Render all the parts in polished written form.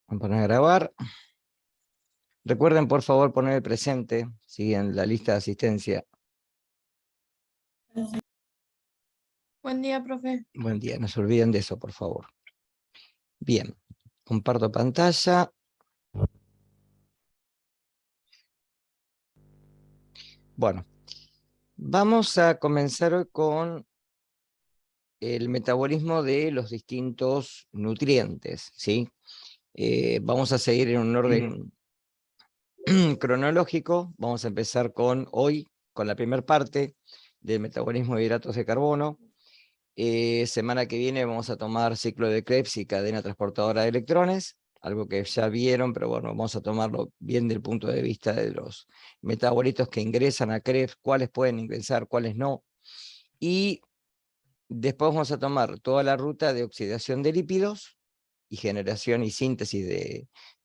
Vamos a poner a grabar. Recuerden, por favor, poner el presente, ¿sí? En la lista de asistencia. Buen día, profe. Buen día, no se olviden de eso, por favor. Bien, comparto pantalla. Bueno, vamos a comenzar hoy con el metabolismo de los distintos nutrientes, ¿sí? Vamos a seguir en un orden cronológico. Vamos a empezar con la primera parte del metabolismo de hidratos de carbono. Semana que viene vamos a tomar ciclo de Krebs y cadena transportadora de electrones, algo que ya vieron, pero bueno, vamos a tomarlo bien del punto de vista de los metabolitos que ingresan a Krebs, cuáles pueden ingresar, cuáles no. Y después vamos a tomar toda la ruta de oxidación de lípidos y generación y síntesis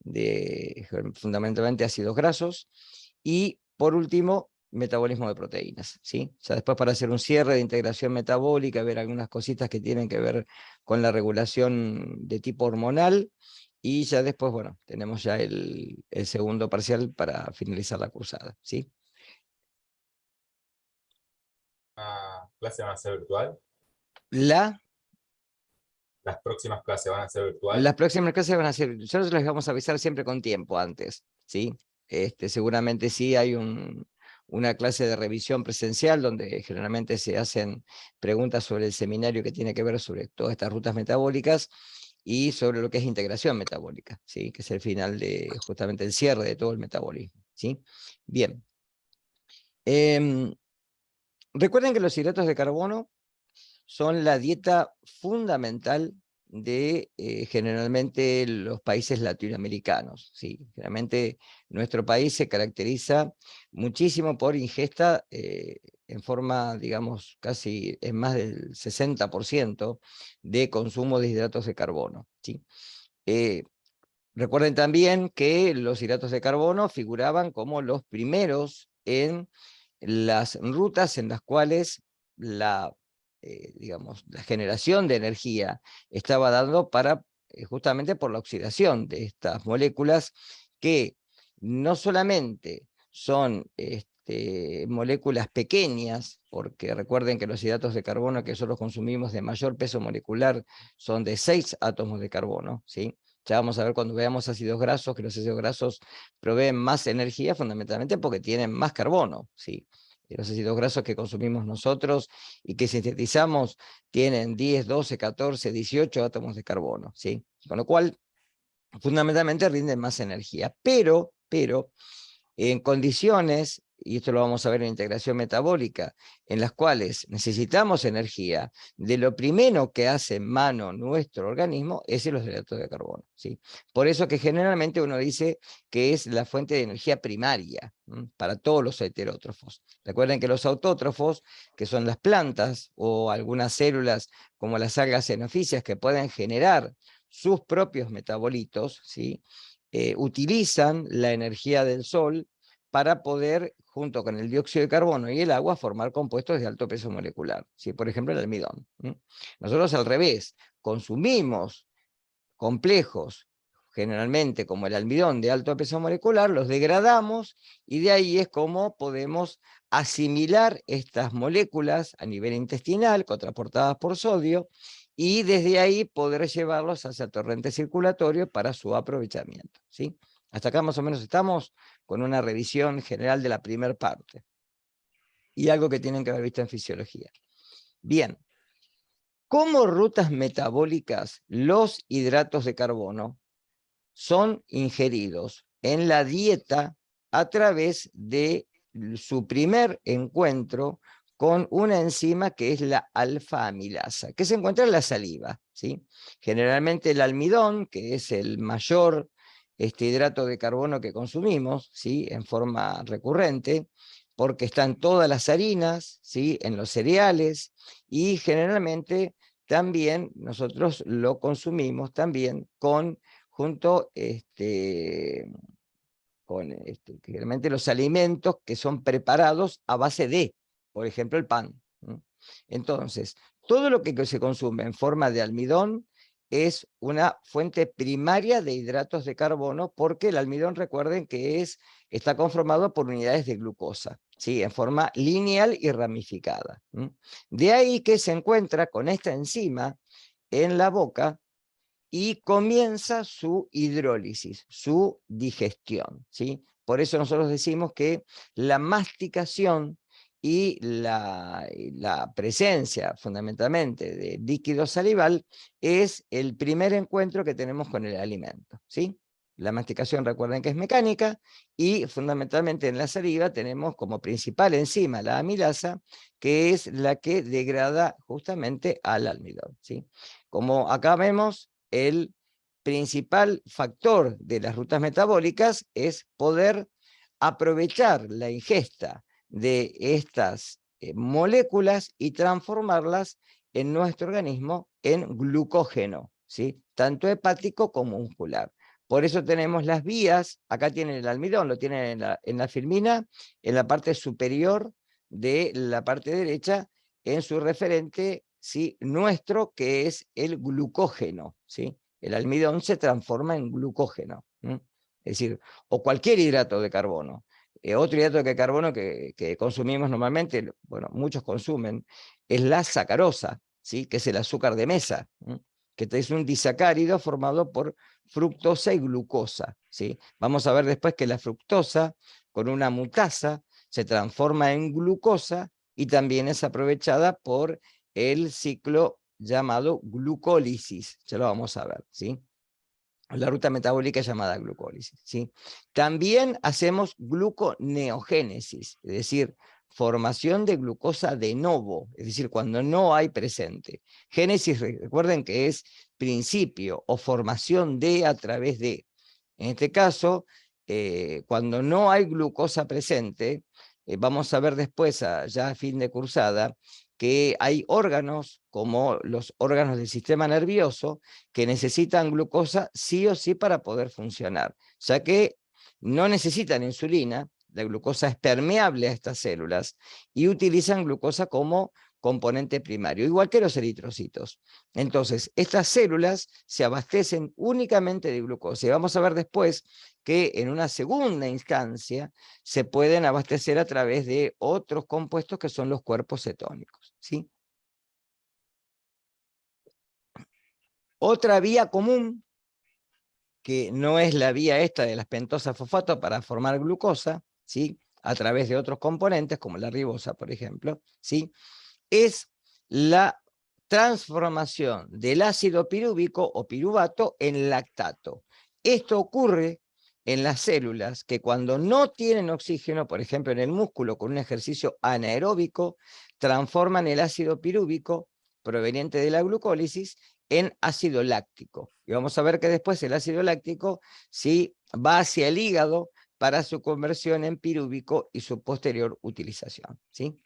de fundamentalmente ácidos grasos. Y por último, metabolismo de proteínas, ¿sí? Ya después, para hacer un cierre de integración metabólica, ver algunas cositas que tienen que ver con la regulación de tipo hormonal, y ya después, bueno, tenemos ya el segundo parcial para finalizar la cursada, ¿sí? ¿La clase van a ser virtual? Las próximas clases van a ser virtual? próximas clases van a ser, nosotros les vamos a avisar siempre con tiempo antes, ¿sí? Seguramente sí hay una clase de revisión presencial donde generalmente se hacen preguntas sobre el seminario que tiene que ver sobre todas estas rutas metabólicas y sobre lo que es integración metabólica, ¿sí? Que es el final de justamente el cierre de todo el metabolismo, ¿sí? Bien. Recuerden que los hidratos de carbono son la dieta fundamental de generalmente los países latinoamericanos, ¿sí? Generalmente nuestro país se caracteriza muchísimo por ingesta en forma, digamos, casi en más del 60% de consumo de hidratos de carbono, ¿sí? Recuerden también que los hidratos de carbono figuraban como los primeros en las rutas en las cuales digamos, la generación de energía estaba dando justamente por la oxidación de estas moléculas, que no solamente son moléculas pequeñas, porque recuerden que los hidratos de carbono que nosotros consumimos de mayor peso molecular son de 6 átomos de carbono, ¿sí? Ya vamos a ver cuando veamos ácidos grasos, que los ácidos grasos proveen más energía fundamentalmente porque tienen más carbono, ¿sí? Los ácidos grasos que consumimos nosotros y que sintetizamos tienen 10, 12, 14, 18 átomos de carbono, ¿sí? Con lo cual, fundamentalmente rinden más energía. Pero en condiciones, y esto lo vamos a ver en integración metabólica, en las cuales necesitamos energía, de lo primero que hace mano nuestro organismo es los hidratos de carbono, ¿sí? Por eso que generalmente uno dice que es la fuente de energía primaria para todos los heterótrofos. Recuerden que los autótrofos, que son las plantas o algunas células como las algas xenoficias que pueden generar sus propios metabolitos, ¿sí? Utilizan la energía del sol para poder, junto con el dióxido de carbono y el agua, formar compuestos de alto peso molecular, ¿sí? Por ejemplo, el almidón. Nosotros al revés, consumimos complejos, generalmente como el almidón de alto peso molecular, los degradamos y de ahí es como podemos asimilar estas moléculas a nivel intestinal, contraportadas por sodio, y desde ahí poder llevarlos hacia el torrente circulatorio para su aprovechamiento, ¿sí? Hasta acá más o menos estamos con una revisión general de la primera parte. Y algo que tienen que haber visto en fisiología. Bien. Como rutas metabólicas, los hidratos de carbono son ingeridos en la dieta a través de su primer encuentro con una enzima que es la alfa-amilasa, que se encuentra en la saliva, ¿sí? Generalmente el almidón, que es el mayor hidrato de carbono que consumimos, ¿sí? En forma recurrente, porque está en todas las harinas, ¿sí? En los cereales, y generalmente también nosotros lo consumimos también junto con generalmente los alimentos que son preparados a base de, por ejemplo, el pan. Entonces, todo lo que se consume en forma de almidón es una fuente primaria de hidratos de carbono, porque el almidón, recuerden que está conformado por unidades de glucosa, ¿sí? En forma lineal y ramificada. De ahí que se encuentra con esta enzima en la boca y comienza su hidrólisis, su digestión, ¿sí? Por eso nosotros decimos que la masticación y la presencia fundamentalmente de líquido salival es el primer encuentro que tenemos con el alimento, ¿sí? La masticación, recuerden que es mecánica, y fundamentalmente en la saliva tenemos como principal enzima la amilasa, que es la que degrada justamente al almidón, ¿sí? Como acá vemos, el principal factor de las rutas metabólicas es poder aprovechar la ingesta de estas moléculas y transformarlas en nuestro organismo en glucógeno, ¿sí? Tanto hepático como muscular. Por eso tenemos las vías, acá tienen el almidón, lo tienen en la filmina, en la parte superior de la parte derecha, en su referente, ¿sí? Nuestro, que es el glucógeno, ¿sí? El almidón se transforma en glucógeno, ¿sí? Es decir, o cualquier hidrato de carbono. Otro hidrato de carbono que consumimos normalmente, bueno, muchos consumen, es la sacarosa, ¿sí? Que es el azúcar de mesa, ¿sí? Que es un disacárido formado por fructosa y glucosa, ¿sí? Vamos a ver después que la fructosa, con una mutasa, se transforma en glucosa y también es aprovechada por el ciclo llamado glucólisis. Ya lo vamos a ver, ¿sí? La ruta metabólica llamada glucólisis, ¿sí? También hacemos gluconeogénesis, es decir, formación de glucosa de novo, es decir, cuando no hay presente. Génesis, recuerden que es principio o formación de a través de. En este caso, cuando no hay glucosa presente, vamos a ver después, ya a fin de cursada, que hay órganos, como los órganos del sistema nervioso, que necesitan glucosa sí o sí para poder funcionar, ya que no necesitan insulina, la glucosa es permeable a estas células, y utilizan glucosa como componente primario, igual que los eritrocitos. Entonces, estas células se abastecen únicamente de glucosa, y vamos a ver después que en una segunda instancia se pueden abastecer a través de otros compuestos que son los cuerpos cetónicos, ¿sí? Otra vía común, que no es la vía esta de las pentosas fosfato para formar glucosa, ¿sí? A través de otros componentes, como la ribosa, por ejemplo, ¿sí? Es la transformación del ácido pirúvico o piruvato en lactato. Esto ocurre en las células que cuando no tienen oxígeno, por ejemplo en el músculo con un ejercicio anaeróbico, transforman el ácido pirúvico proveniente de la glucólisis en ácido láctico. Y vamos a ver que después el ácido láctico sí va hacia el hígado para su conversión en pirúvico y su posterior utilización, ¿sí?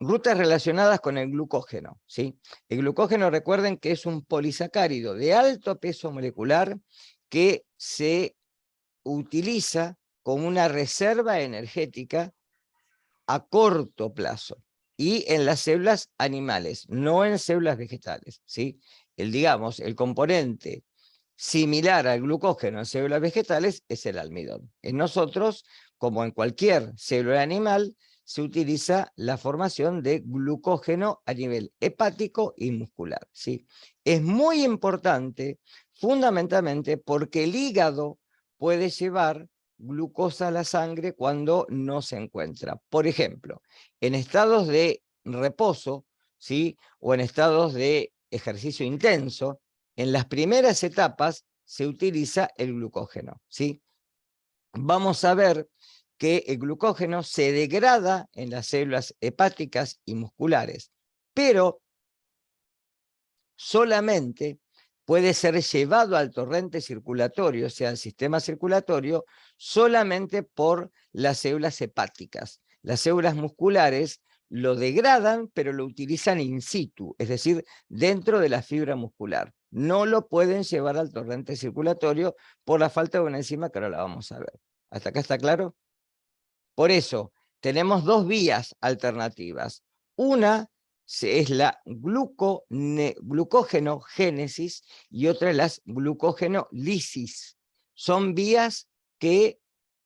Rutas relacionadas con el glucógeno, ¿sí? El glucógeno, recuerden que es un polisacárido de alto peso molecular que se utiliza como una reserva energética a corto plazo y en las células animales, no en células vegetales, ¿sí? Digamos, el componente similar al glucógeno en células vegetales es el almidón. En nosotros, como en cualquier célula animal, se utiliza la formación de glucógeno a nivel hepático y muscular, ¿sí? Es muy importante, fundamentalmente, porque el hígado puede llevar glucosa a la sangre cuando no se encuentra. Por ejemplo, en estados de reposo, ¿sí? O en estados de ejercicio intenso, en las primeras etapas se utiliza el glucógeno, ¿sí? Vamos a ver que el glucógeno se degrada en las células hepáticas y musculares, pero solamente puede ser llevado al torrente circulatorio, o sea, al sistema circulatorio, solamente por las células hepáticas. Las células musculares lo degradan, pero lo utilizan in situ, es decir, dentro de la fibra muscular. No lo pueden llevar al torrente circulatorio por la falta de una enzima que ahora la vamos a ver. ¿Hasta acá está claro? Por eso, tenemos dos vías alternativas. Una es la glucógenogénesis y otra es la glucógenolisis. Son vías que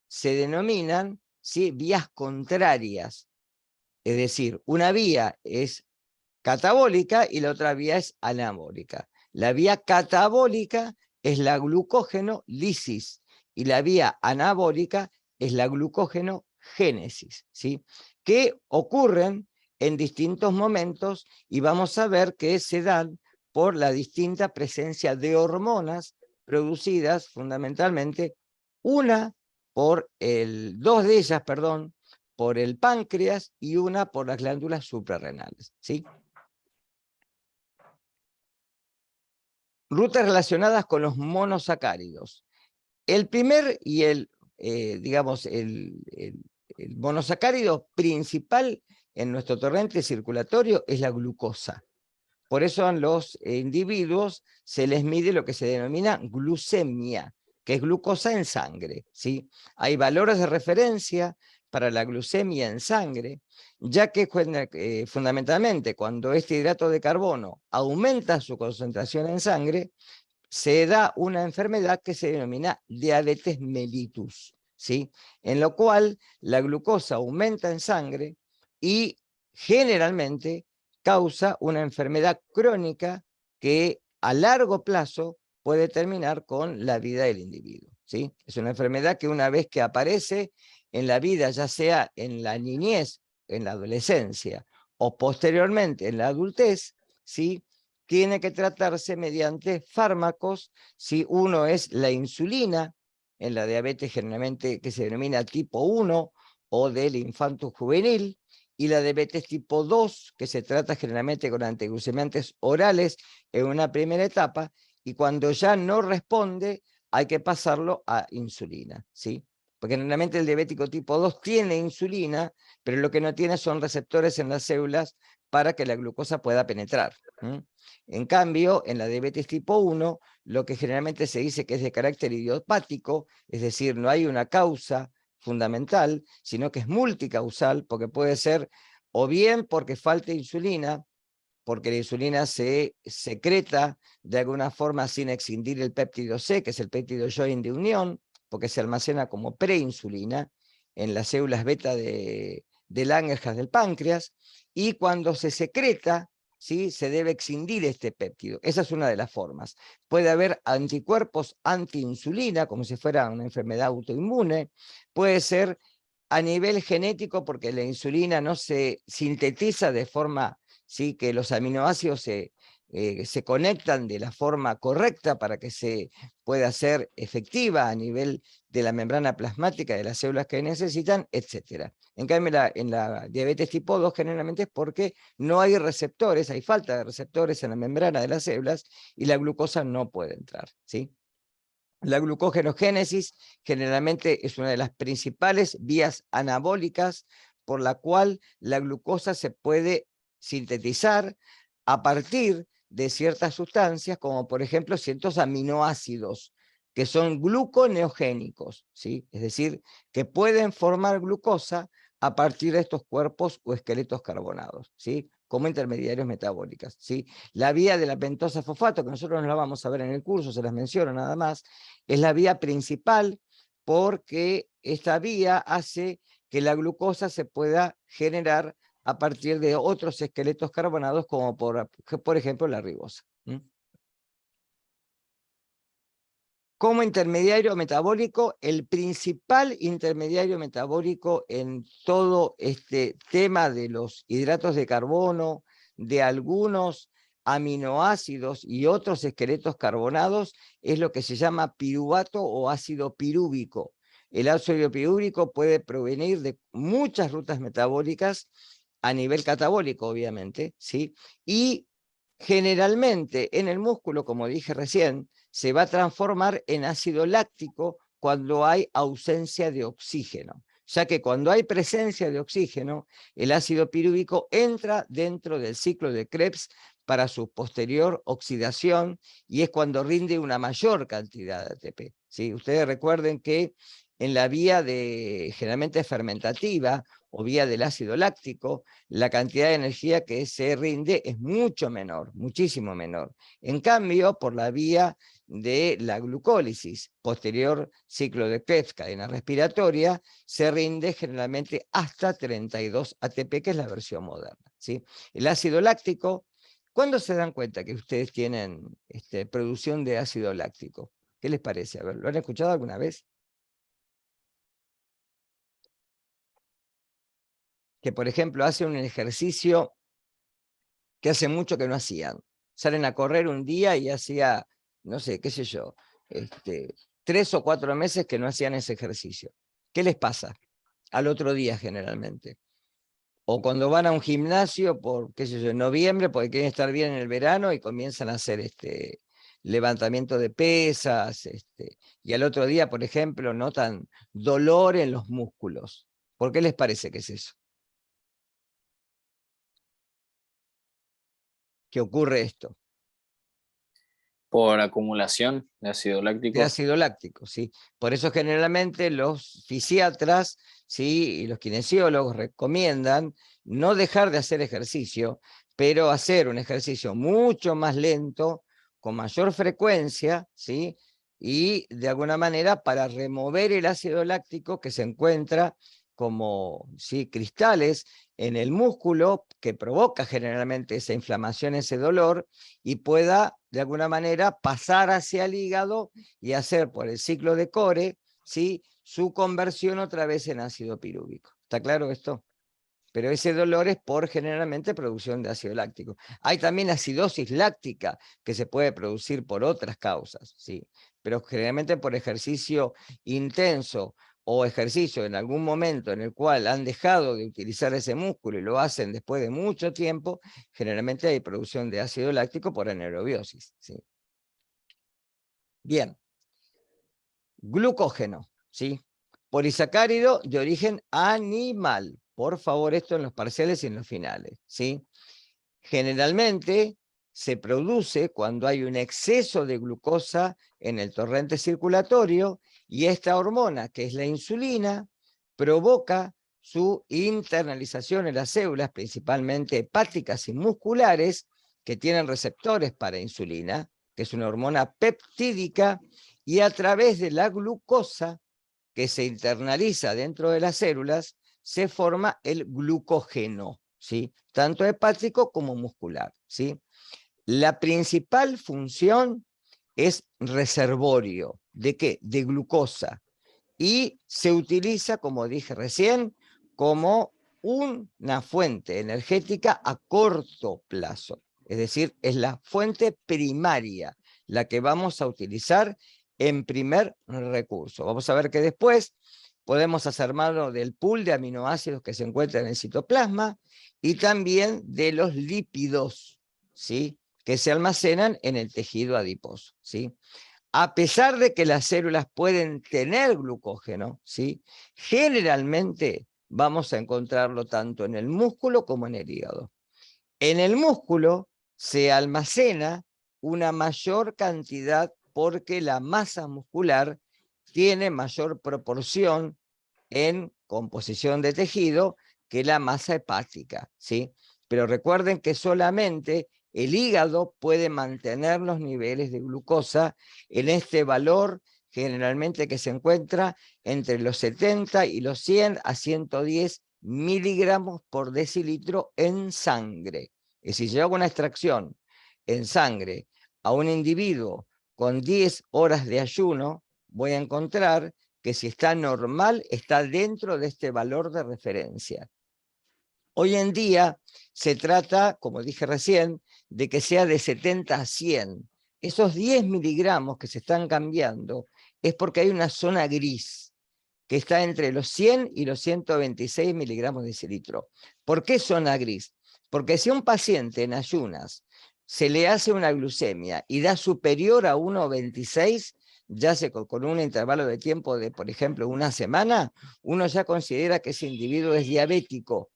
se denominan, ¿sí?, vías contrarias. Es decir, una vía es catabólica y la otra vía es anabólica. La vía catabólica es la glucógenolisis y la vía anabólica es la glucógenogénesis, ¿sí?, que ocurren en distintos momentos y vamos a ver que se dan por la distinta presencia de hormonas producidas fundamentalmente, dos de ellas, perdón, por el páncreas y una por las glándulas suprarrenales, ¿sí? Rutas relacionadas con los monosacáridos. El primer y digamos, el monosacárido principal en nuestro torrente circulatorio es la glucosa. Por eso a los individuos se les mide lo que se denomina glucemia, que es glucosa en sangre, ¿sí? Hay valores de referencia para la glucemia en sangre, ya que fundamentalmente cuando este hidrato de carbono aumenta su concentración en sangre, se da una enfermedad que se denomina diabetes mellitus, ¿sí?, en lo cual la glucosa aumenta en sangre y generalmente causa una enfermedad crónica que a largo plazo puede terminar con la vida del individuo, ¿sí? Es una enfermedad que una vez que aparece en la vida, ya sea en la niñez, en la adolescencia o posteriormente en la adultez, ¿sí?, tiene que tratarse mediante fármacos. Si uno es la insulina, en la diabetes generalmente que se denomina tipo 1 o del infanto juvenil, y la diabetes tipo 2, que se trata generalmente con antiglucemiantes orales en una primera etapa, y cuando ya no responde, hay que pasarlo a insulina, ¿sí? Porque generalmente el diabético tipo 2 tiene insulina, pero lo que no tiene son receptores en las células para que la glucosa pueda penetrar. En cambio, en la diabetes tipo 1, lo que generalmente se dice que es de carácter idiopático, es decir, no hay una causa fundamental, sino que es multicausal, porque puede ser o bien porque falta insulina, porque la insulina se secreta de alguna forma sin excindir el péptido C, que es el péptido join de unión, porque se almacena como preinsulina en las células beta de Langerhans del páncreas, y cuando se secreta, ¿sí?, se debe excindir este péptido. Esa es una de las formas. Puede haber anticuerpos antiinsulina, como si fuera una enfermedad autoinmune. Puede ser a nivel genético, porque la insulina no se sintetiza de forma, ¿sí?, que los aminoácidos se conectan de la forma correcta para que se pueda ser efectiva a nivel de la membrana plasmática de las células que necesitan, etc. En cambio, en la diabetes tipo 2 generalmente es porque no hay receptores, hay falta de receptores en la membrana de las células y la glucosa no puede entrar, ¿sí? La glucógenogénesis generalmente es una de las principales vías anabólicas por la cual la glucosa se puede sintetizar a partir de ciertas sustancias, como por ejemplo ciertos aminoácidos que son gluconeogénicos, ¿sí?, es decir, que pueden formar glucosa a partir de estos cuerpos o esqueletos carbonados, ¿sí?, como intermediarios metabólicos, ¿sí? La vía de la pentosa fosfato, que nosotros no la vamos a ver en el curso, se las menciono nada más, es la vía principal porque esta vía hace que la glucosa se pueda generar a partir de otros esqueletos carbonados, como por ejemplo la ribosa. Como intermediario metabólico, el principal intermediario metabólico en todo este tema de los hidratos de carbono, de algunos aminoácidos y otros esqueletos carbonados, es lo que se llama piruvato o ácido pirúvico. El ácido pirúvico puede provenir de muchas rutas metabólicas a nivel catabólico, obviamente, ¿sí? Y generalmente en el músculo, como dije recién, se va a transformar en ácido láctico cuando hay ausencia de oxígeno, ya que cuando hay presencia de oxígeno, el ácido pirúvico entra dentro del ciclo de Krebs para su posterior oxidación, y es cuando rinde una mayor cantidad de ATP, ¿sí? Ustedes recuerden que en la vía generalmente fermentativa o vía del ácido láctico, la cantidad de energía que se rinde es mucho menor, muchísimo menor. En cambio, por la vía de la glucólisis, posterior ciclo de Krebs, cadena respiratoria, se rinde generalmente hasta 32 ATP, que es la versión moderna, ¿sí? El ácido láctico, ¿cuándo se dan cuenta que ustedes tienen producción de ácido láctico? ¿Qué les parece? A ver, ¿lo han escuchado alguna vez? Que, por ejemplo, hacen un ejercicio que hace mucho que no hacían. Salen a correr un día y hacía, no sé, qué sé yo, 3 o 4 meses que no hacían ese ejercicio. ¿Qué les pasa? Al otro día generalmente. O cuando van a un gimnasio por, qué sé yo, en noviembre, porque quieren estar bien en el verano y comienzan a hacer levantamiento de pesas, y al otro día, por ejemplo, notan dolor en los músculos. ¿Por qué les parece que es eso? ¿Qué ocurre esto? Por acumulación de ácido De láctico. ácido láctico, ¿sí? Por eso generalmente los fisiatras, ¿sí?, y los kinesiólogos recomiendan no dejar de hacer ejercicio, pero hacer un ejercicio mucho más lento, con mayor frecuencia, ¿sí?, y de alguna manera para remover el ácido láctico que se encuentra como, ¿sí?, cristales en el músculo, que provoca generalmente esa inflamación, ese dolor, y pueda de alguna manera pasar hacia el hígado y hacer por el ciclo de Core, ¿sí?, su conversión otra vez en ácido pirúvico. ¿Está claro esto? Pero ese dolor es por generalmente producción de ácido láctico. Hay también acidosis láctica que se puede producir por otras causas, ¿sí? Pero generalmente por ejercicio intenso o ejercicio en algún momento en el cual han dejado de utilizar ese músculo y lo hacen después de mucho tiempo, generalmente hay producción de ácido láctico por anaerobiosis, ¿sí? Bien. Glucógeno, ¿sí? Polisacárido de origen animal. Por favor, esto en los parciales y en los finales, ¿sí? Generalmente se produce cuando hay un exceso de glucosa en el torrente circulatorio y esta hormona, que es la insulina, provoca su internalización en las células, principalmente hepáticas y musculares, que tienen receptores para insulina, que es una hormona peptídica, y a través de la glucosa que se internaliza dentro de las células, se forma el glucógeno, ¿sí?, tanto hepático como muscular, ¿sí? La principal función es reservorio. ¿De qué? De glucosa. Y se utiliza, como dije recién, como una fuente energética a corto plazo. Es decir, es la fuente primaria, la que vamos a utilizar en primer recurso. Vamos a ver que después podemos hacer mano del pool de aminoácidos que se encuentran en el citoplasma y también de los lípidos, ¿sí?, que se almacenan en el tejido adiposo, ¿sí? A pesar de que las células pueden tener glucógeno, ¿sí?, generalmente vamos a encontrarlo tanto en el músculo como en el hígado. En el músculo se almacena una mayor cantidad porque la masa muscular tiene mayor proporción en composición de tejido que la masa hepática, ¿sí? Pero recuerden que solamente el hígado puede mantener los niveles de glucosa en este valor generalmente que se encuentra entre los 70 y los 100 a 110 miligramos por decilitro en sangre. Es decir, si yo hago una extracción en sangre a un individuo con 10 horas de ayuno, voy a encontrar que si está normal, está dentro de este valor de referencia. Hoy en día se trata, como dije recién, de que sea de 70 a 100. Esos 10 miligramos que se están cambiando es porque hay una zona gris que está entre los 100 y los 126 miligramos de decilitro. ¿Por qué zona gris? Porque si a un paciente en ayunas se le hace una glucemia y da superior a 1,26, ya con un intervalo de tiempo de, por ejemplo, una semana, uno ya considera que ese individuo es diabético.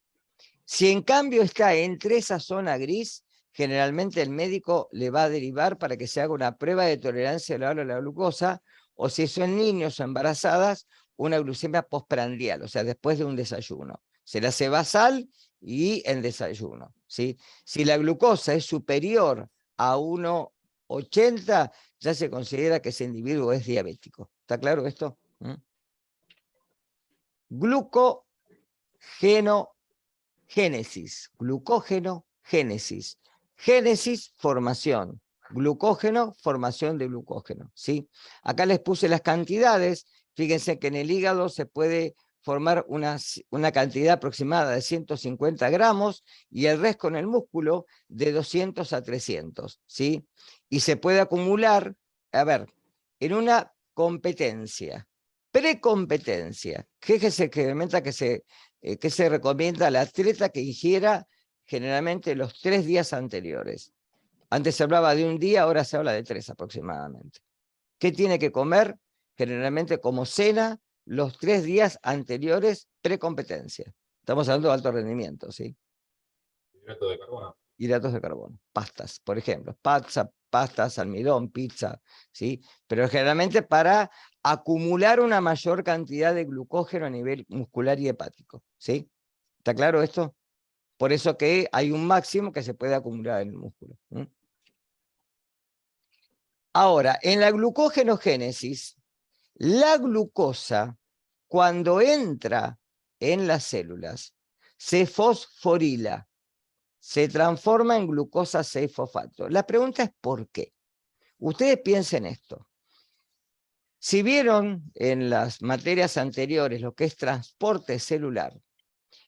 Si en cambio está entre esa zona gris, generalmente el médico le va a derivar para que se haga una prueba de tolerancia a la glucosa, o si son niños o embarazadas, una glucemia postprandial, o sea, después de un desayuno. Se le hace basal y en desayuno, ¿sí? Si la glucosa es superior a 1,80, ya se considera que ese individuo es diabético. ¿Está claro esto? Glucogenogénesis. Glucógeno-génesis. Génesis, formación. Glucógeno, formación de glucógeno, ¿sí? Acá les puse las cantidades. Fíjense que en el hígado se puede formar una cantidad aproximada de 150 gramos y el resto en el músculo de 200 a 300, ¿sí? Y se puede acumular, a ver, en una competencia, precompetencia, que se recomienda al atleta que ingiera generalmente los 3 días anteriores. Antes se hablaba de un día, ahora se habla de 3 aproximadamente. ¿Qué tiene que comer? Generalmente como cena los 3 días anteriores precompetencia. Estamos hablando de alto rendimiento, ¿sí? Hidrato de carbono. Hidratos de carbono, pastas, por ejemplo, pastas, almidón, pizza, ¿sí? Pero generalmente para acumular una mayor cantidad de glucógeno a nivel muscular y hepático, ¿sí? ¿Está claro esto? Por eso que hay un máximo que se puede acumular en el músculo. Ahora, en la glucogenogénesis, la glucosa, cuando entra en las células, se fosforila, se transforma en glucosa 6-fosfato. La pregunta es ¿por qué? Ustedes piensen esto. Si vieron en las materias anteriores lo que es transporte celular,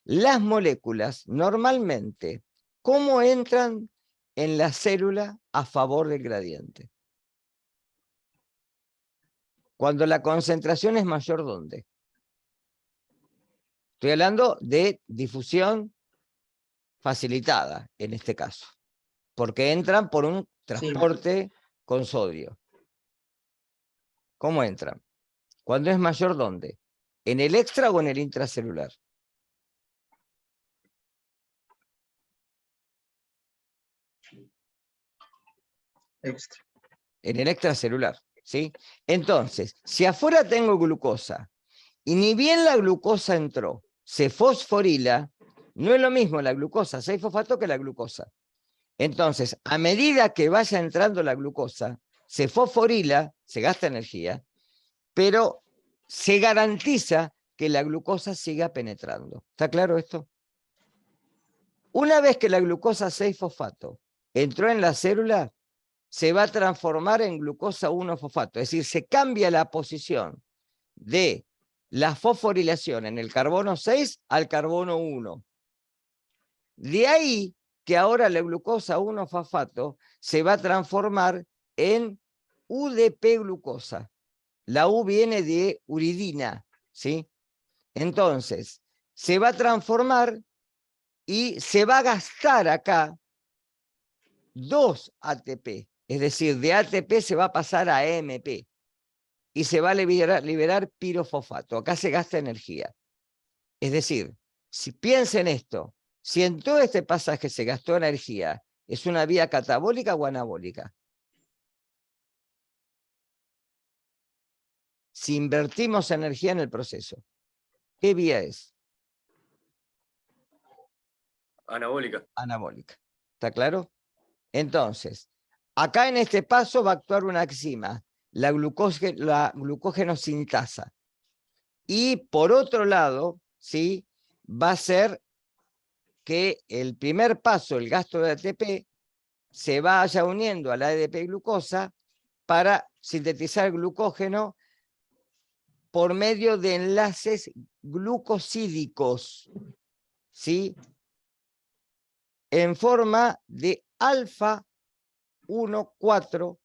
las moléculas normalmente, ¿cómo entran en la célula a favor del gradiente? Cuando la concentración es mayor, ¿dónde? Estoy hablando de difusión facilitada, en este caso, porque entran por un transporte con sodio. ¿Cómo entran? Cuando es mayor, ¿dónde? ¿En el extra o en el intracelular? Extra. En el extracelular, ¿sí? Entonces, si afuera tengo glucosa, y ni bien la glucosa entró, se fosforila, no es lo mismo la glucosa 6-fosfato que la glucosa. Entonces, a medida que vaya entrando la glucosa, se fosforila, se gasta energía, pero se garantiza que la glucosa siga penetrando. ¿Está claro esto? Una vez que la glucosa 6-fosfato entró en la célula, se va a transformar en glucosa 1-fosfato, es decir, se cambia la posición de la fosforilación en el carbono 6 al carbono 1. De ahí que ahora la glucosa 1-fosfato se va a transformar en UDP-glucosa. La U viene de uridina, ¿sí? Entonces, se va a transformar y se va a gastar acá 2 ATP. Es decir, de ATP se va a pasar a AMP. Y se va a liberar pirofosfato. Acá se gasta energía. Es decir, si piensen esto, si en todo este pasaje se gastó energía, ¿es una vía catabólica o anabólica? Si invertimos energía en el proceso, ¿qué vía es? Anabólica. Anabólica. ¿Está claro? Entonces, acá en este paso va a actuar una enzima, la glucógenosintasa. Y por otro lado, ¿sí? Va a ser que el primer paso, el gasto de ATP, se vaya uniendo a la ADP glucosa para sintetizar glucógeno por medio de enlaces glucosídicos, ¿sí? En forma de alfa 1,4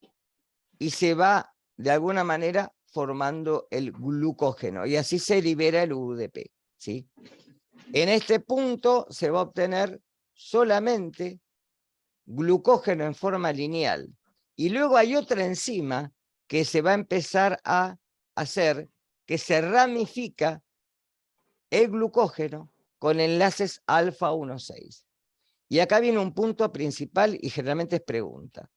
y se va de alguna manera formando el glucógeno y así se libera el UDP, ¿sí? En este punto se va a obtener solamente glucógeno en forma lineal. Y luego hay otra enzima que se va a empezar a hacer, que se ramifica el glucógeno con enlaces alfa 1,6. Y acá viene un punto principal y generalmente es pregunta.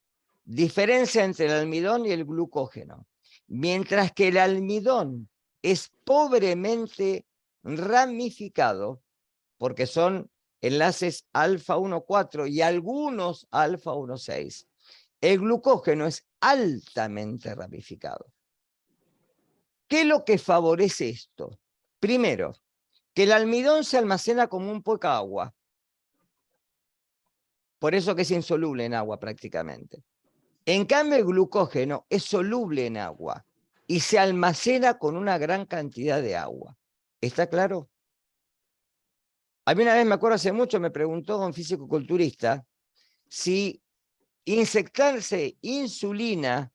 Diferencia entre el almidón y el glucógeno. Mientras que el almidón es pobremente ramificado, porque son enlaces alfa 1,4 y algunos alfa 1,6. El glucógeno es altamente ramificado. ¿Qué es lo que favorece esto? Primero, que el almidón se almacena como un poca agua. Por eso que es insoluble en agua prácticamente. En cambio, el glucógeno es soluble en agua y se almacena con una gran cantidad de agua. ¿Está claro? A mí una vez, me acuerdo hace mucho, me preguntó un físico-culturista si inyectarse insulina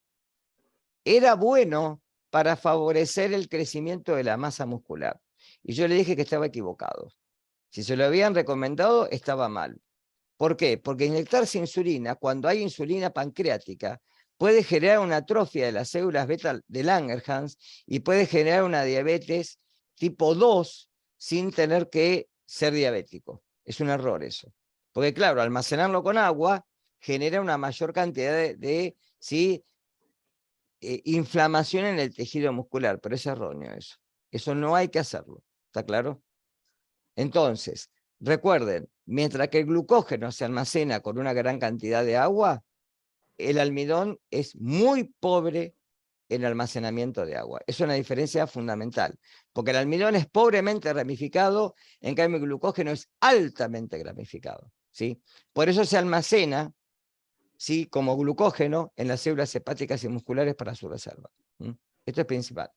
era bueno para favorecer el crecimiento de la masa muscular. Y yo le dije que estaba equivocado. Si se lo habían recomendado, estaba mal. ¿Por qué? Porque inyectarse insulina, cuando hay insulina pancreática, puede generar una atrofia de las células beta de Langerhans y puede generar una diabetes tipo 2 sin tener que ser diabético. Es un error eso. Porque claro, almacenarlo con agua genera una mayor cantidad de inflamación en el tejido muscular, pero es erróneo eso. Eso no hay que hacerlo. ¿Está claro? Entonces, recuerden, mientras que el glucógeno se almacena con una gran cantidad de agua, el almidón es muy pobre en almacenamiento de agua. Es una diferencia fundamental, porque el almidón es pobremente ramificado, en cambio el glucógeno es altamente ramificado, ¿sí? Por eso se almacena, ¿sí?, como glucógeno en las células hepáticas y musculares para su reserva. Esto es principal.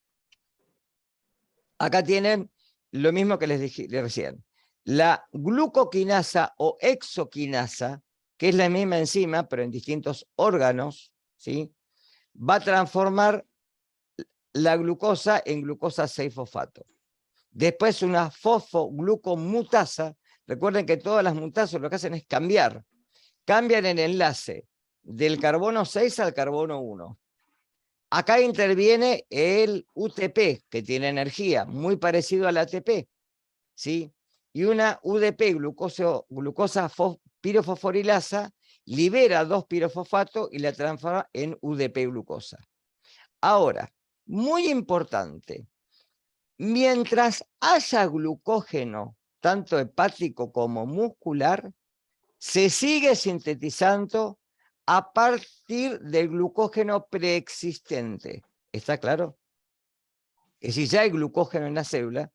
Acá tienen lo mismo que les dije recién. La glucoquinasa o exoquinasa, que es la misma enzima, pero en distintos órganos, ¿sí?, va a transformar la glucosa en glucosa 6-fosfato. Después una fosfoglucomutasa. Recuerden que todas las mutasas lo que hacen es cambian el enlace del carbono 6 al carbono 1. Acá interviene el UTP, que tiene energía, muy parecido al ATP, ¿sí? Y una UDP, glucosa pirofosforilasa, libera 2-pirofosfato y la transforma en UDP glucosa. Ahora, muy importante, mientras haya glucógeno, tanto hepático como muscular, se sigue sintetizando a partir del glucógeno preexistente. ¿Está claro? Es decir, ya hay glucógeno en la célula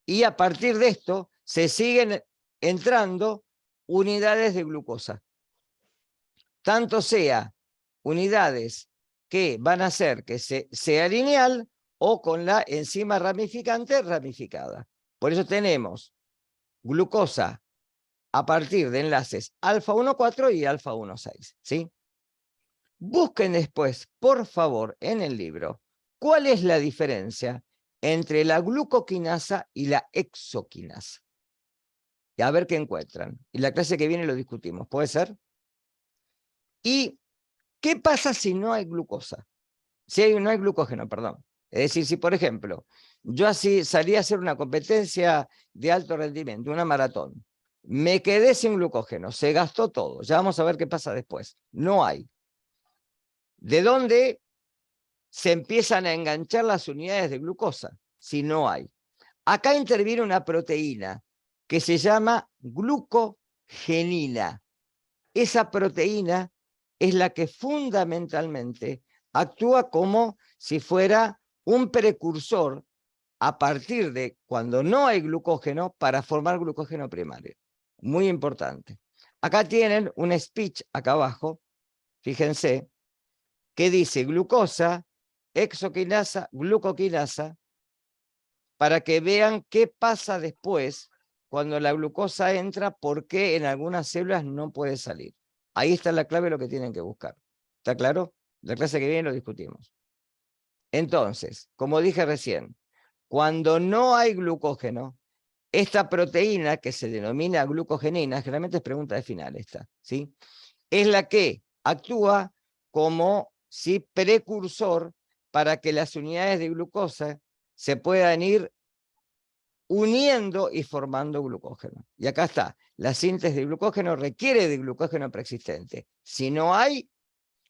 y a partir de esto se siguen entrando unidades de glucosa. Tanto sea unidades que van a hacer que sea lineal o con la enzima ramificante ramificada. Por eso tenemos glucosa a partir de enlaces alfa 1,4 y alfa 1,6, ¿sí? Busquen después, por favor, en el libro, cuál es la diferencia entre la glucoquinasa y la exoquinasa. Y a ver qué encuentran. Y la clase que viene lo discutimos, ¿puede ser? ¿Y qué pasa si no hay glucosa? No hay glucógeno, perdón. Es decir, si por ejemplo, yo así salí a hacer una competencia de alto rendimiento, una maratón, me quedé sin glucógeno, se gastó todo, ya vamos a ver qué pasa después. No hay. ¿De dónde se empiezan a enganchar las unidades de glucosa? Si no hay. Acá interviene una proteína que se llama glucogenina. Esa proteína es la que fundamentalmente actúa como si fuera un precursor a partir de cuando no hay glucógeno para formar glucógeno primario. Muy importante. Acá tienen un speech acá abajo, fíjense, que dice glucosa, exoquinasa, glucoquinasa, para que vean qué pasa después cuando la glucosa entra, por qué en algunas células no puede salir. Ahí está la clave de lo que tienen que buscar. ¿Está claro? La clase que viene lo discutimos. Entonces, como dije recién, cuando no hay glucógeno, esta proteína que se denomina glucogenina, generalmente es pregunta de final esta, ¿sí?, es la que actúa como precursor para que las unidades de glucosa se puedan ir uniendo y formando glucógeno. Y acá está, la síntesis de glucógeno requiere de glucógeno preexistente. Si no hay,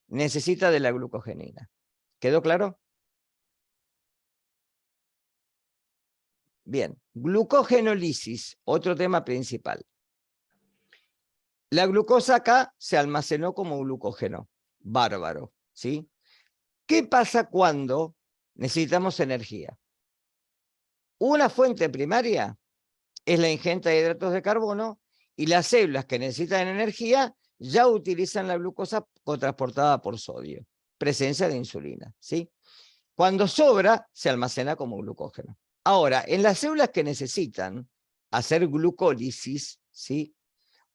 necesita de la glucogenina. ¿Quedó claro? Bien, glucogenólisis, otro tema principal. La glucosa acá se almacenó como glucógeno. Bárbaro, ¿sí? ¿Qué pasa cuando necesitamos energía? Una fuente primaria es la ingesta de hidratos de carbono y las células que necesitan energía ya utilizan la glucosa transportada por sodio, presencia de insulina, ¿sí? Cuando sobra, se almacena como glucógeno. Ahora, en las células que necesitan hacer glucólisis, ¿sí?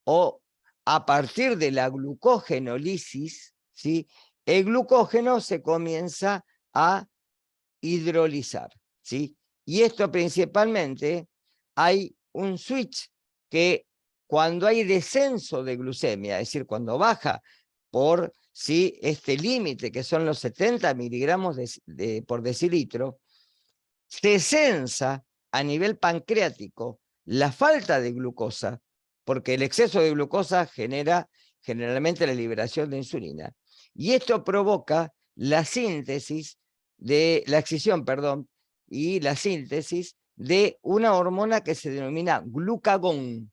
O a partir de la glucogenólisis, ¿sí? El glucógeno se comienza a hidrolizar, ¿sí? Y esto principalmente hay un switch que cuando hay descenso de glucemia, es decir, cuando baja por ¿sí? este límite que son los 70 miligramos por decilitro, se sensa a nivel pancreático la falta de glucosa, porque el exceso de glucosa genera generalmente la liberación de insulina. Y esto provoca la síntesis de la excisión, perdón, y la síntesis de una hormona que se denomina glucagón,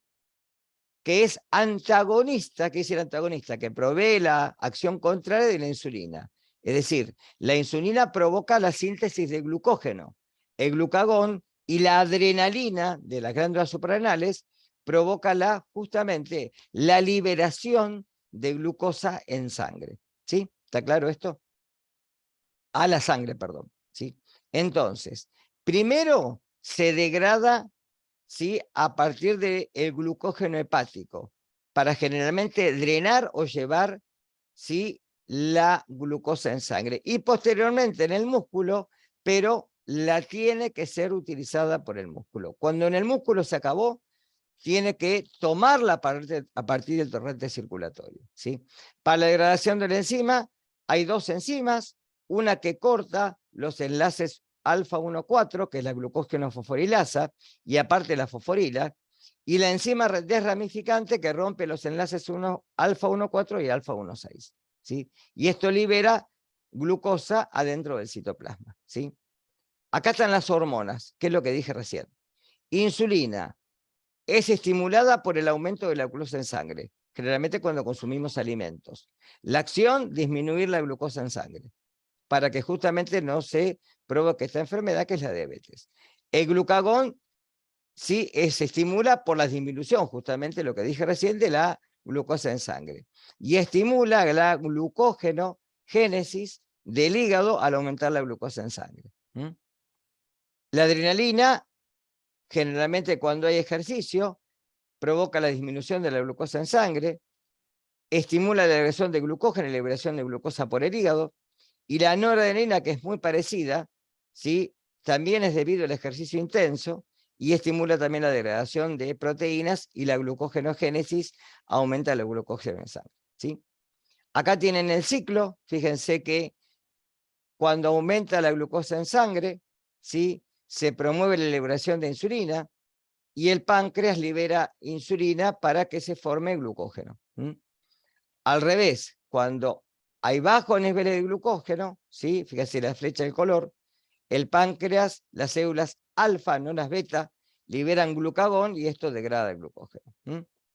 que es antagonista, ¿qué es el antagonista? Que provee la acción contraria de la insulina. Es decir, la insulina provoca la síntesis de glucógeno. El glucagón y la adrenalina de las glándulas suprarrenales provoca justamente la liberación de glucosa en sangre. ¿Sí? ¿Está claro esto? A la sangre, perdón. ¿Sí? Entonces, primero se degrada, ¿sí? A partir del glucógeno hepático, para generalmente drenar o llevar, ¿sí? La glucosa en sangre. Y posteriormente en el músculo, pero la tiene que ser utilizada por el músculo. Cuando en el músculo se acabó, tiene que tomarla a partir del torrente circulatorio, ¿sí? Para la degradación de la enzima, hay dos enzimas, una que corta los enlaces alfa 1,4, que es la glucógeno-fosforilasa, y aparte la fosforila, y la enzima desramificante que rompe los enlaces alfa 1,4 y alfa 1,6, ¿sí? Y esto libera glucosa adentro del citoplasma, ¿sí? Acá están las hormonas, que es lo que dije recién. Insulina es estimulada por el aumento de la glucosa en sangre, generalmente cuando consumimos alimentos. La acción, disminuir la glucosa en sangre, para que justamente no se provoque esta enfermedad que es la diabetes. El glucagón sí se estimula por la disminución, justamente lo que dije recién, de la glucosa en sangre. Y estimula la glucógenogénesis del hígado al aumentar la glucosa en sangre. La adrenalina, generalmente cuando hay ejercicio, provoca la disminución de la glucosa en sangre, estimula la liberación de glucógeno y la liberación de glucosa por el hígado, y la noradrenalina, que es muy parecida, ¿sí? También es debido al ejercicio intenso y estimula también la degradación de proteínas y la glucogenogénesis aumenta la glucógeno en sangre, ¿sí? Acá tienen el ciclo, fíjense que cuando aumenta la glucosa en sangre, ¿sí? Se promueve la liberación de insulina y el páncreas libera insulina para que se forme glucógeno. Al revés, cuando hay bajos niveles de glucógeno, ¿sí? Fíjense la flecha del color, el páncreas, las células alfa, no las beta, liberan glucagón y esto degrada el glucógeno.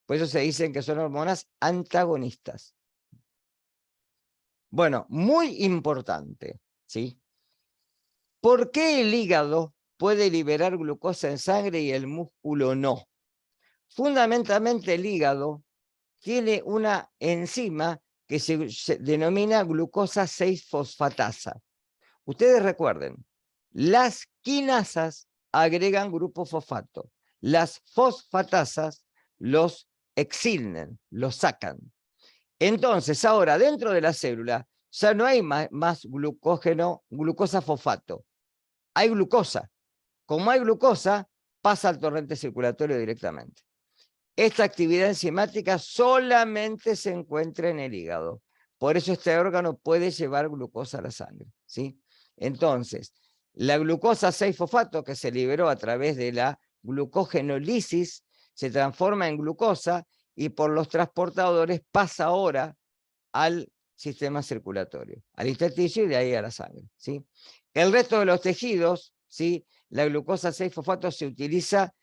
Por eso se dicen que son hormonas antagonistas. Bueno, muy importante, ¿sí? ¿Por qué el hígado puede liberar glucosa en sangre y el músculo no? Fundamentalmente el hígado tiene una enzima que se denomina glucosa 6-fosfatasa. Ustedes recuerden, las quinasas agregan grupo fosfato, las fosfatasas los exilnen, los sacan. Entonces ahora dentro de la célula ya no hay más glucosa fosfato, hay glucosa. Como hay glucosa, pasa al torrente circulatorio directamente. Esta actividad enzimática solamente se encuentra en el hígado. Por eso este órgano puede llevar glucosa a la sangre, ¿sí? Entonces, la glucosa 6-fosfato que se liberó a través de la glucogenólisis se transforma en glucosa y por los transportadores pasa ahora al sistema circulatorio, al intersticio y de ahí a la sangre, ¿sí? El resto de los tejidos, ¿sí? La glucosa 6-fosfato se utiliza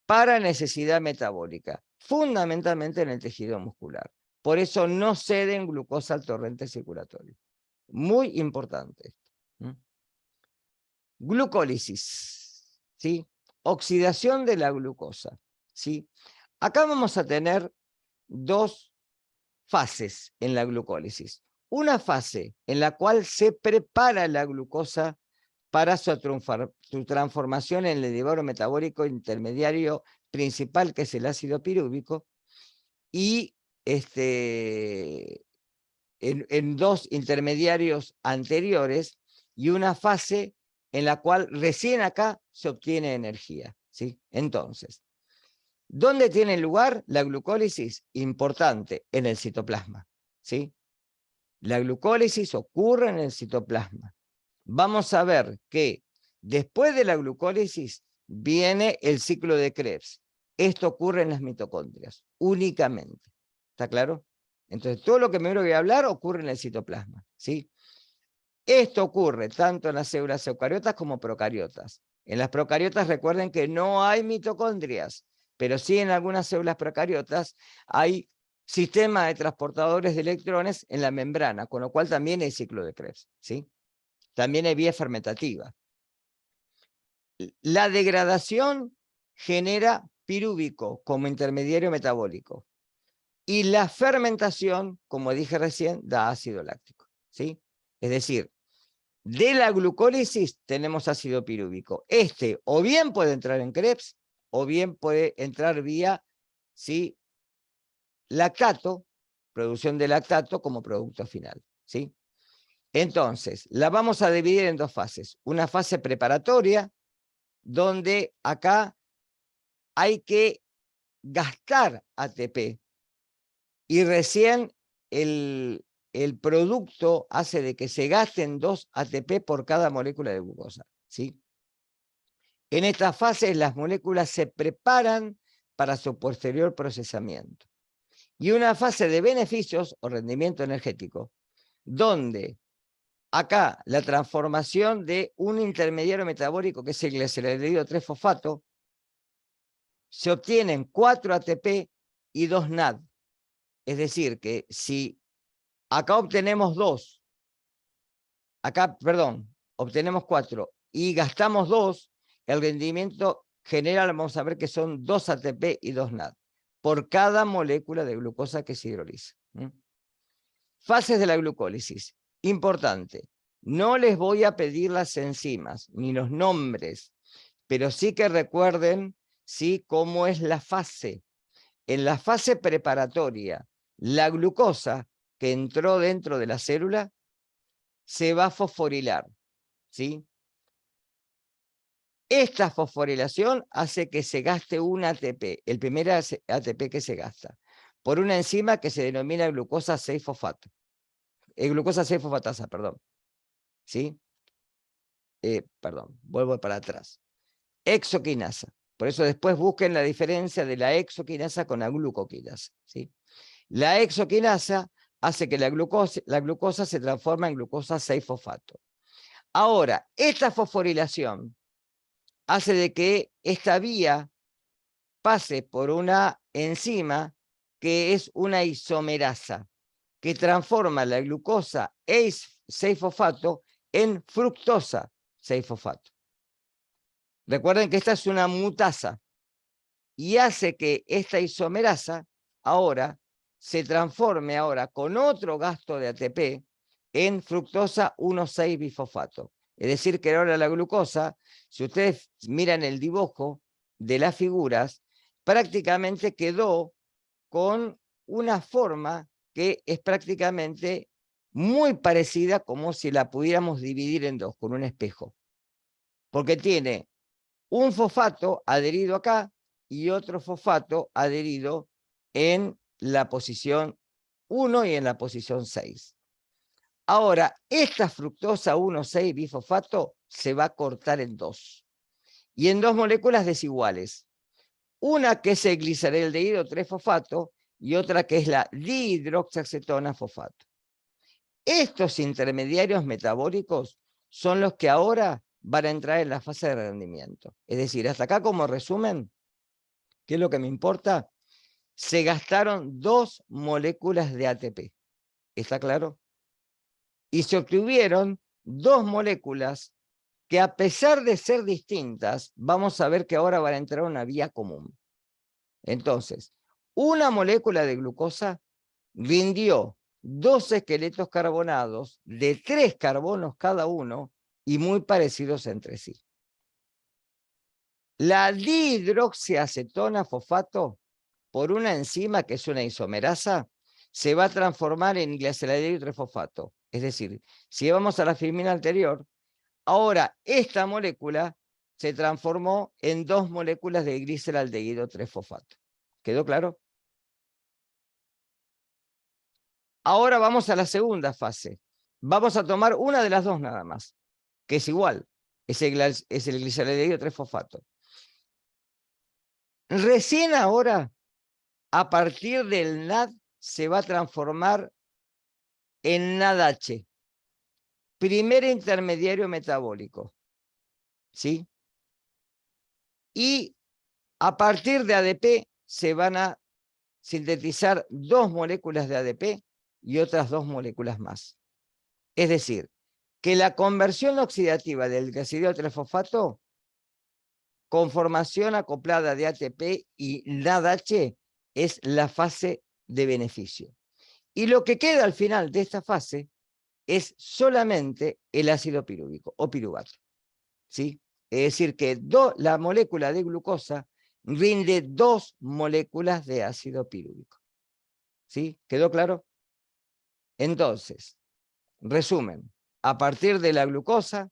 para necesidad metabólica, fundamentalmente en el tejido muscular. Por eso no ceden glucosa al torrente circulatorio. Muy importante esto. Glucólisis, ¿sí? Oxidación de la glucosa, ¿sí? Acá vamos a tener dos fases en la glucólisis. Una fase en la cual se prepara la glucosa para su transformación en el derivado metabólico intermediario principal, que es el ácido pirúvico, y en dos intermediarios anteriores, y una fase en la cual recién acá se obtiene energía, ¿sí? Entonces, ¿dónde tiene lugar la glucólisis? Importante, en el citoplasma, ¿sí? La glucólisis ocurre en el citoplasma. Vamos a ver que después de la glucólisis viene el ciclo de Krebs. Esto ocurre en las mitocondrias, únicamente. ¿Está claro? Entonces, todo lo que me voy a hablar ocurre en el citoplasma, ¿sí? Esto ocurre tanto en las células eucariotas como procariotas. En las procariotas recuerden que no hay mitocondrias, pero sí en algunas células procariotas hay sistema de transportadores de electrones en la membrana, con lo cual también hay ciclo de Krebs, ¿sí? También hay vía fermentativa. La degradación genera pirúvico como intermediario metabólico. Y la fermentación, como dije recién, da ácido láctico, ¿sí? Es decir, de la glucólisis tenemos ácido pirúvico. O bien puede entrar en Krebs, o bien puede entrar vía, ¿sí?, lactato, producción de lactato como producto final, ¿sí? Entonces, la vamos a dividir en dos fases. Una fase preparatoria, donde acá hay que gastar ATP, y recién el producto hace de que se gasten 2 ATP por cada molécula de glucosa, ¿sí? En esta fase las moléculas se preparan para su posterior procesamiento. Y una fase de beneficios o rendimiento energético, donde acá la transformación de un intermediario metabólico, que es el gliceraldehído 3-fosfato, se obtienen 4 ATP y 2 NAD. Es decir, que si acá obtenemos 2, obtenemos 4 y gastamos 2, el rendimiento general vamos a ver que son 2 ATP y 2 NAD por cada molécula de glucosa que se hidroliza. Fases de la glucólisis. Importante, no les voy a pedir las enzimas ni los nombres, pero sí que recuerden, ¿sí?, cómo es la fase. En la fase preparatoria, la glucosa que entró dentro de la célula se va a fosforilar, ¿sí? Esta fosforilación hace que se gaste un ATP, el primer ATP que se gasta, por una enzima que se denomina glucosa 6-fosfato. Glucosa 6-fosfatasa, perdón. ¿Sí? Perdón, vuelvo para atrás. Exoquinasa. Por eso después busquen la diferencia de la exoquinasa con la glucoquinasa, ¿sí? La exoquinasa hace que la glucosa se transforme en glucosa 6-fosfato. Ahora, esta fosforilación hace de que esta vía pase por una enzima que es una isomerasa, que transforma la glucosa 6-fosfato en fructosa 6-fosfato. Recuerden que esta es una mutasa y hace que esta isomerasa ahora se transforme con otro gasto de ATP en fructosa 1,6-bifosfato. Es decir, que ahora la glucosa, si ustedes miran el dibujo de las figuras, prácticamente quedó con una forma que es prácticamente muy parecida, como si la pudiéramos dividir en dos, con un espejo. Porque tiene un fosfato adherido acá y otro fosfato adherido en la posición 1 y en la posición 6. Ahora, esta fructosa 1,6-bifosfato se va a cortar en dos. Y en dos moléculas desiguales. Una que es el gliceraldehído 3-fosfato y otra que es la dihidroxiacetona fosfato. Estos intermediarios metabólicos son los que ahora van a entrar en la fase de rendimiento. Es decir, hasta acá como resumen, ¿qué es lo que me importa? Se gastaron 2 moléculas de ATP. ¿Está claro? Y se obtuvieron 2 moléculas que, a pesar de ser distintas, vamos a ver que ahora van a entrar a una vía común. Entonces, una molécula de glucosa rindió 2 esqueletos carbonados de 3 carbonos cada uno y muy parecidos entre sí. La dihidroxiacetona fosfato, por una enzima que es una isomerasa, se va a transformar en gliceraldehído 3-fosfato. Es decir, si vamos a la filmina anterior, ahora esta molécula se transformó en 2 moléculas de gliceraldehído 3-fosfato. ¿Quedó claro? Ahora vamos a la segunda fase. Vamos a tomar una de las 2 nada más, que es igual, es el gliceraldehído 3-fosfato. Recién ahora, a partir del NAD, se va a transformar en NADH, primer intermediario metabólico. ¿Sí? Y a partir de ADP se van a sintetizar 2 moléculas de ADP y otras 2 moléculas más. Es decir, que la conversión oxidativa del gliceraldehído 3-fosfato con formación acoplada de ATP y NADH es la fase de beneficio. Y lo que queda al final de esta fase es solamente el ácido pirúvico o piruvato. ¿Sí? Es decir, que la molécula de glucosa rinde 2 moléculas de ácido pirúvico. ¿Sí? ¿Quedó claro? Entonces, resumen, a partir de la glucosa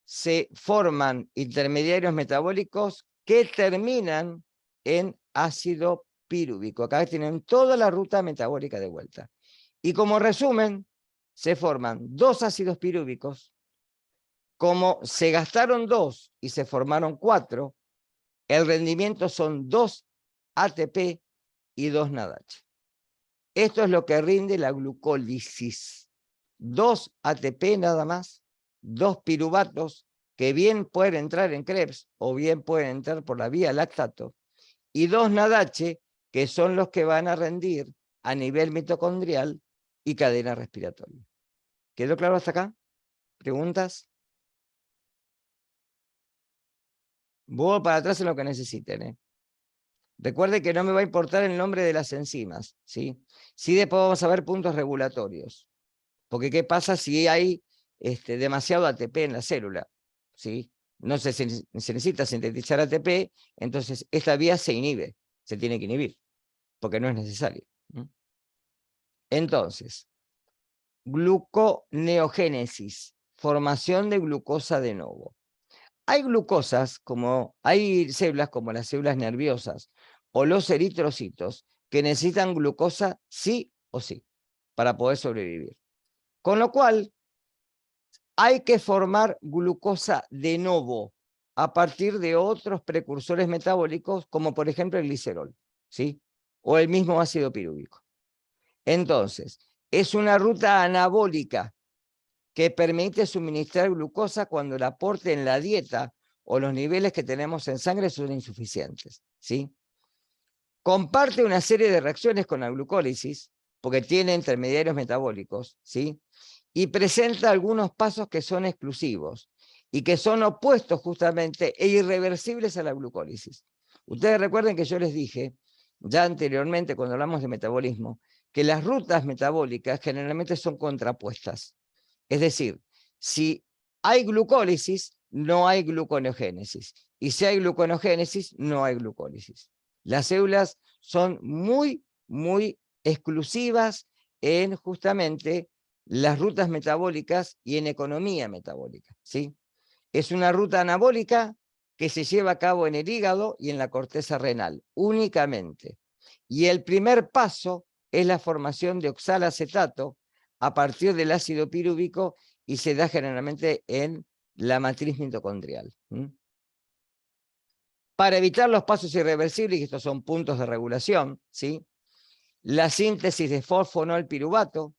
se forman intermediarios metabólicos que terminan en ácido pirúvico. Acá tienen toda la ruta metabólica de vuelta. Y como resumen, se forman 2 ácidos pirúvicos. Como se gastaron 2 y se formaron 4, el rendimiento son 2 ATP y 2 NADH. Esto es lo que rinde la glucólisis. 2 ATP nada más, 2 piruvatos, que bien pueden entrar en Krebs o bien pueden entrar por la vía lactato, y 2 NADH, que son los que van a rendir a nivel mitocondrial y cadena respiratoria. ¿Quedó claro hasta acá? ¿Preguntas? Vuelvo para atrás en lo que necesiten. Recuerde que no me va a importar el nombre de las enzimas, ¿sí? Sí, después vamos a ver puntos regulatorios. Porque ¿qué pasa si hay demasiado ATP en la célula? ¿Sí? No se necesita sintetizar ATP, entonces esta vía se inhibe, se tiene que inhibir, porque no es necesario. Entonces, gluconeogénesis, formación de glucosa de nuevo. Hay glucosas, hay células como las células nerviosas o los eritrocitos que necesitan glucosa sí o sí para poder sobrevivir. Con lo cual, hay que formar glucosa de nuevo a partir de otros precursores metabólicos, como por ejemplo el glicerol, ¿sí? O el mismo ácido pirúvico. Entonces, es una ruta anabólica que permite suministrar glucosa cuando el aporte en la dieta o los niveles que tenemos en sangre son insuficientes, ¿sí? Comparte una serie de reacciones con la glucólisis, porque tiene intermediarios metabólicos, ¿sí? Y presenta algunos pasos que son exclusivos y que son opuestos justamente e irreversibles a la glucólisis. Ustedes recuerden que yo les dije, ya anteriormente cuando hablamos de metabolismo, que las rutas metabólicas generalmente son contrapuestas. Es decir, si hay glucólisis, no hay gluconeogénesis. Y si hay gluconeogénesis, no hay glucólisis. Las células son muy, muy exclusivas en justamente las rutas metabólicas y en economía metabólica, ¿sí? Es una ruta anabólica que se lleva a cabo en el hígado y en la corteza renal, únicamente. Y el primer paso es la formación de oxalacetato a partir del ácido pirúvico y se da generalmente en la matriz mitocondrial. Para evitar los pasos irreversibles, y estos son puntos de regulación, ¿sí? La síntesis de fosfonol piruvato,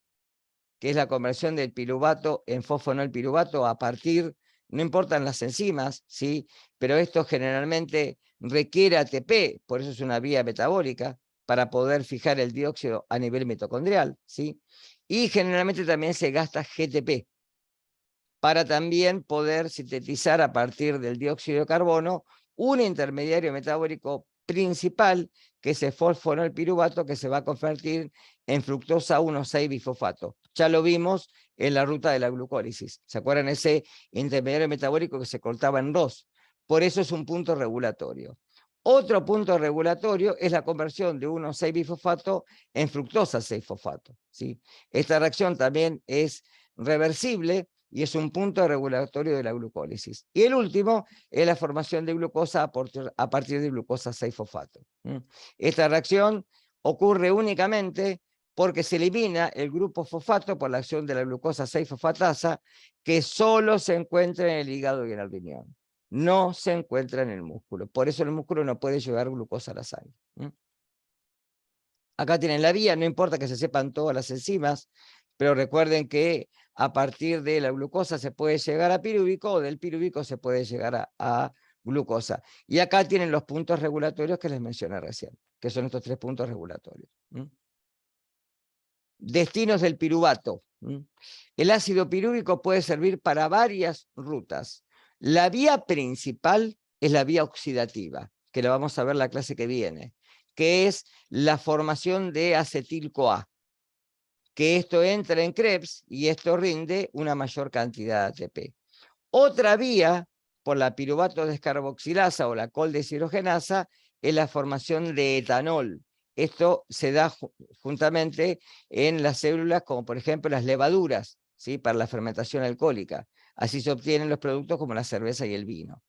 que es la conversión del piruvato en fosfonol piruvato a partir no importan las enzimas, ¿sí? Pero esto generalmente requiere ATP, por eso es una vía metabólica, para poder fijar el dióxido a nivel mitocondrial, ¿sí? Y generalmente también se gasta GTP, para también poder sintetizar a partir del dióxido de carbono un intermediario metabólico principal, que es el fosfonolpiruvato, que se va a convertir en fructosa 1,6-bifosfato. Ya lo vimos en la ruta de la glucólisis. ¿Se acuerdan ese intermediario metabólico que se cortaba en dos? Por eso es un punto regulatorio. Otro punto regulatorio es la conversión de 1,6-bifosfato en fructosa 6-fosfato, ¿sí? Esta reacción también es reversible y es un punto regulatorio de la glucólisis. Y el último es la formación de glucosa a partir de glucosa 6-fosfato. Esta reacción ocurre únicamente porque se elimina el grupo fosfato por la acción de la glucosa 6-fosfatasa, que solo se encuentra en el hígado y en el riñón. No se encuentra en el músculo. Por eso el músculo no puede llevar glucosa a la sangre. Acá tienen la vía, no importa que se sepan todas las enzimas, pero recuerden que a partir de la glucosa se puede llegar a pirúvico, o del pirúvico se puede llegar a glucosa. Y acá tienen los puntos regulatorios que les mencioné recién, que son estos 3 puntos regulatorios. Destinos del piruvato. El ácido pirúvico puede servir para varias rutas. La vía principal es la vía oxidativa, que la vamos a ver la clase que viene, que es la formación de acetil-CoA, que esto entra en Krebs y esto rinde una mayor cantidad de ATP. Otra vía, por la piruvato descarboxilasa o la coldeshidrogenasa, es la formación de etanol. Esto se da juntamente en las células, como por ejemplo las levaduras, ¿sí? Para la fermentación alcohólica. Así se obtienen los productos como la cerveza y el vino.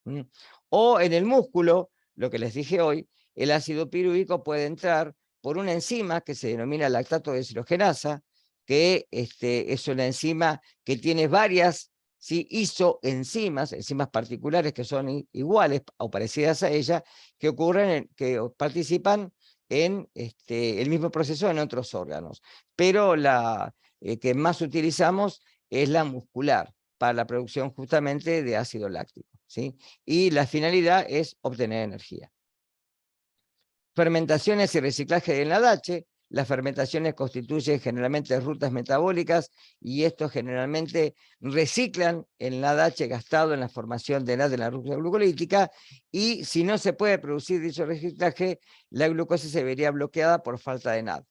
O en el músculo, lo que les dije hoy, el ácido pirúvico puede entrar por una enzima que se denomina lactato deshidrogenasa, que es una enzima que tiene varias, ¿sí? Isoenzimas, enzimas particulares que son iguales o parecidas a ella, que que participan en el mismo proceso en otros órganos. Pero la que más utilizamos es la muscular, para la producción justamente de ácido láctico, ¿sí? Y la finalidad es obtener energía. Fermentaciones y reciclaje del NADH. Las fermentaciones constituyen generalmente rutas metabólicas y estos generalmente reciclan el NADH gastado en la formación de NAD en la ruta glucolítica, y si no se puede producir dicho reciclaje, la glucosa se vería bloqueada por falta de NAD.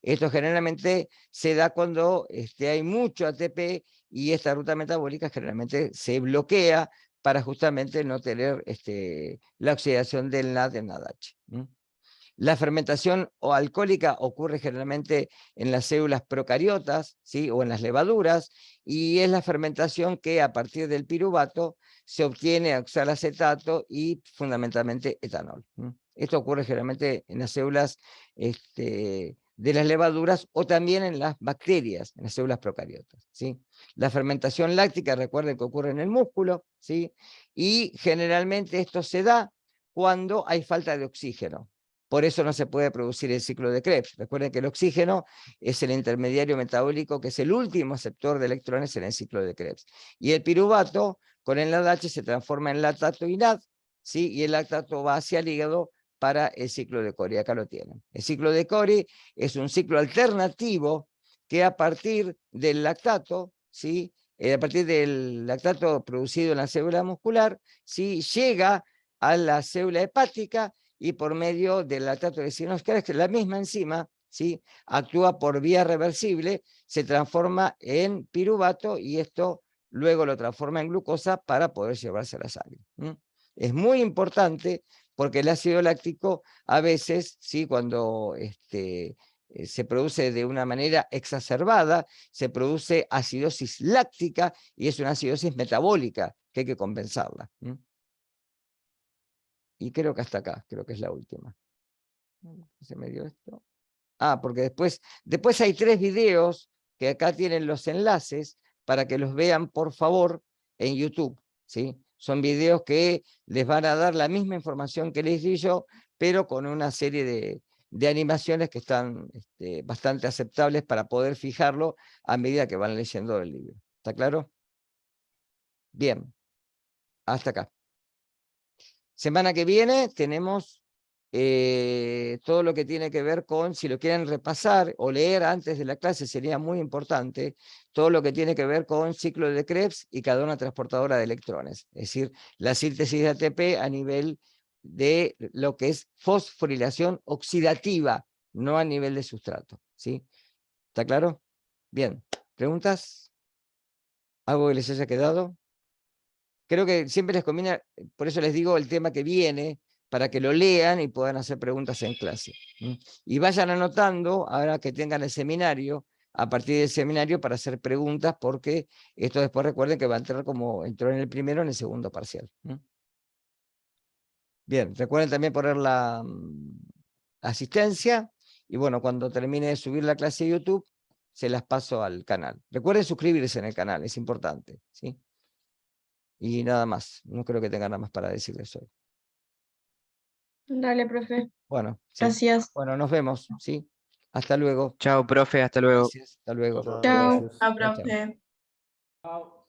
Esto generalmente se da cuando hay mucho ATP y esta ruta metabólica generalmente se bloquea para justamente no tener la oxidación del NAD en NADH. La fermentación alcohólica ocurre generalmente en las células procariotas, ¿sí? O en las levaduras, y es la fermentación que a partir del piruvato se obtiene oxalacetato y fundamentalmente etanol. Esto ocurre generalmente en las células de las levaduras o también en las bacterias, en las células procariotas, ¿sí? La fermentación láctica, recuerden que ocurre en el músculo, ¿sí? Y generalmente esto se da cuando hay falta de oxígeno. Por eso no se puede producir el ciclo de Krebs. Recuerden que el oxígeno es el intermediario metabólico, que es el último aceptor de electrones en el ciclo de Krebs. Y el piruvato, con el NADH, se transforma en lactato y NAD, ¿sí? Y el lactato va hacia el hígado para el ciclo de Cori. Acá lo tienen. El ciclo de Cori es un ciclo alternativo que a partir del lactato, ¿sí? A partir del lactato producido en la célula muscular, ¿sí? Llega a la célula hepática, y por medio del lactato de sinoscaras, que la misma enzima, ¿sí? Actúa por vía reversible, se transforma en piruvato y esto luego lo transforma en glucosa para poder llevarse a la sangre. Es muy importante porque el ácido láctico a veces, ¿sí? Cuando se produce de una manera exacerbada, se produce acidosis láctica y es una acidosis metabólica que hay que compensarla. Y creo que hasta acá, creo que es la última. Se me dio esto. Porque después hay 3 videos que acá tienen los enlaces para que los vean, por favor, en YouTube, ¿sí? Son videos que les van a dar la misma información que les di yo, pero con una serie de animaciones que están bastante aceptables para poder fijarlo a medida que van leyendo el libro. ¿Está claro? Bien. hasta acá. Semana que viene tenemos todo lo que tiene que ver con, si lo quieren repasar o leer antes de la clase, sería muy importante, todo lo que tiene que ver con ciclo de Krebs y cadena transportadora de electrones. Es decir, la síntesis de ATP a nivel de lo que es fosforilación oxidativa, no a nivel de sustrato. ¿Sí? ¿Está claro? Bien. ¿Preguntas? ¿Algo que les haya quedado? Creo que siempre les conviene, por eso les digo el tema que viene, para que lo lean y puedan hacer preguntas en clase. Y vayan anotando, ahora que tengan el seminario, a partir del seminario para hacer preguntas, porque esto después recuerden que va a entrar como entró en el primero, en el segundo parcial. Bien, recuerden también poner la asistencia, y bueno, cuando termine de subir la clase de YouTube, se las paso al canal. Recuerden suscribirse en el canal, es importante, ¿sí? Y nada más, no creo que tenga nada más para decirles hoy. Dale, profe. Bueno, sí. Gracias. Bueno, nos vemos, ¿sí? Hasta luego. Chao, profe, hasta luego. Gracias, hasta luego. Chao, Chao. gracias. Chao, Chao, chao. profe. Chao.